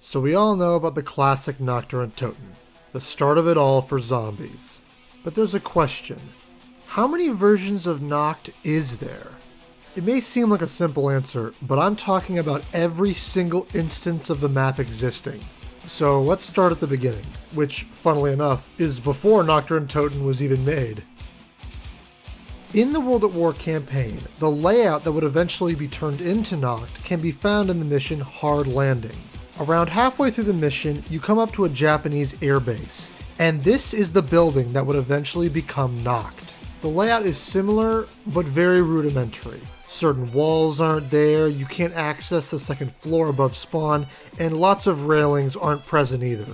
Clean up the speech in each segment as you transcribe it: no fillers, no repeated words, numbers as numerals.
So we all know about the classic Nacht or untoten, the start of it all for zombies. But there's a question. How many versions of Nacht is there? It may seem like a simple answer, but I'm talking about every single instance of the map existing. So let's start at the beginning, which, funnily enough, is before Nacht or untoten was even made. In the World at War campaign, the layout that would eventually be turned into Nacht can be found in the mission Hard Landing. Around halfway through the mission, you come up to a Japanese airbase, and this is the building that would eventually become Nacht. The layout is similar, but very rudimentary. Certain walls aren't there, you can't access the second floor above spawn, and lots of railings aren't present either.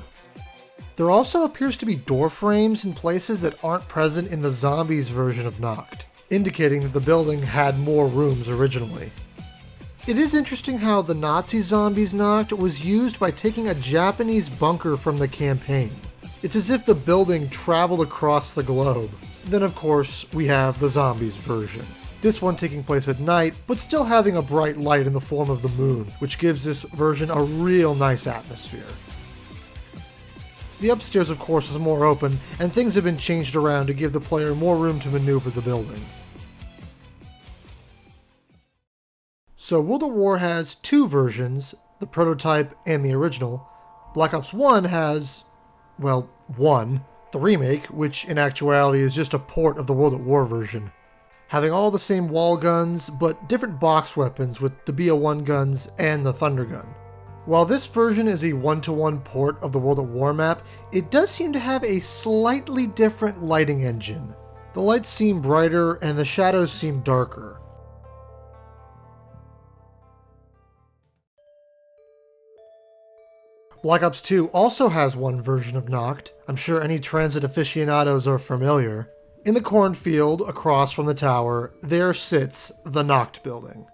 There also appears to be door frames in places that aren't present in the zombies version of Nacht, indicating that the building had more rooms originally. It is interesting how the Nazi zombies Nacht was used by taking a Japanese bunker from the campaign. It's as if the building traveled across the globe. Then of course, we have the zombies version. This one taking place at night, but still having a bright light in the form of the moon, which gives this version a real nice atmosphere. The upstairs, of course, is more open, and things have been changed around to give the player more room to maneuver the building. So World at War has two versions, the prototype and the original. Black Ops 1 has, well, one, the remake, which in actuality is just a port of the World at War version. Having all the same wall guns, but different box weapons with the BO1 guns and the Thunder Gun. While this version is a one-to-one port of the World at War map, it does seem to have a slightly different lighting engine. The lights seem brighter and the shadows seem darker. Black Ops 2 also has one version of Nacht. I'm sure any transit aficionados are familiar. In the cornfield across from the tower, there sits the Nacht building.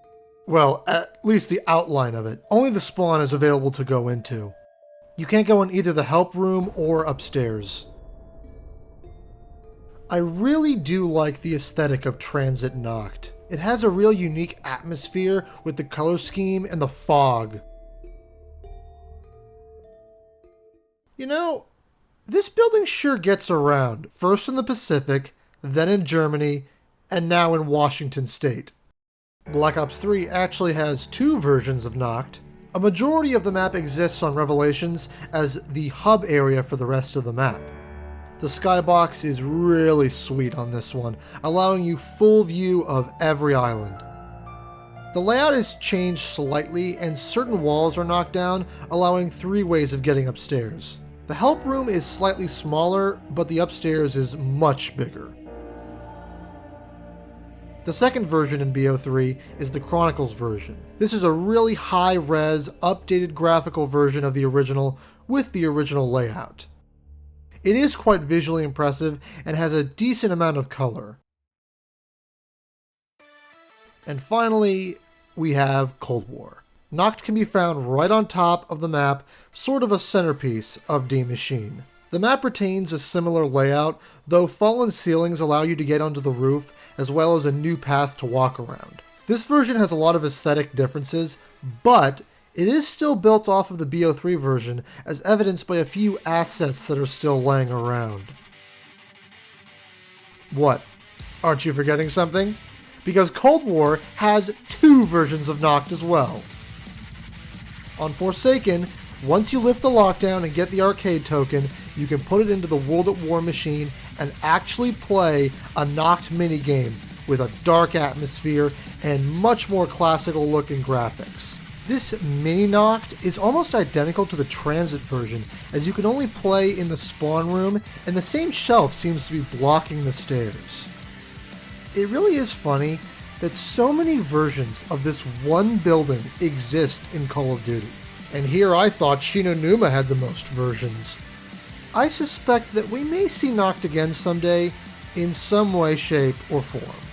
Well, at least the outline of it. Only the spawn is available to go into. You can't go in either the help room or upstairs. I really do like the aesthetic of Transit Nacht. It has a real unique atmosphere with the color scheme and the fog. You know, this building sure gets around, first in the Pacific, then in Germany, and now in Washington State. Black Ops 3 actually has two versions of Nacht. A majority of the map exists on Revelations as the hub area for the rest of the map. The skybox is really sweet on this one, allowing you full view of every island. The layout is changed slightly and certain walls are knocked down, allowing three ways of getting upstairs. The help room is slightly smaller, but the upstairs is much bigger. The second version in BO3 is the Chronicles version. This is a really high-res, updated graphical version of the original with the original layout. It is quite visually impressive and has a decent amount of color. And finally, we have Cold War. Nacht can be found right on top of the map, sort of a centerpiece of D Machine. The map retains a similar layout, though fallen ceilings allow you to get onto the roof, as well as a new path to walk around. This version has a lot of aesthetic differences, but it is still built off of the BO3 version, as evidenced by a few assets that are still laying around. What? Aren't you forgetting something? Because Cold War has two versions of Nacht as well. On Forsaken, once you lift the lockdown and get the arcade token, you can put it into the World at War machine and actually play a Nacht minigame with a dark atmosphere and much more classical looking graphics. This mini Nacht is almost identical to the Transit version, as you can only play in the spawn room and the same shelf seems to be blocking the stairs. It really is funny that so many versions of this one building exist in Call of Duty. And here I thought Shinonuma had the most versions. I suspect that we may see Nacht again someday, in some way, shape, or form.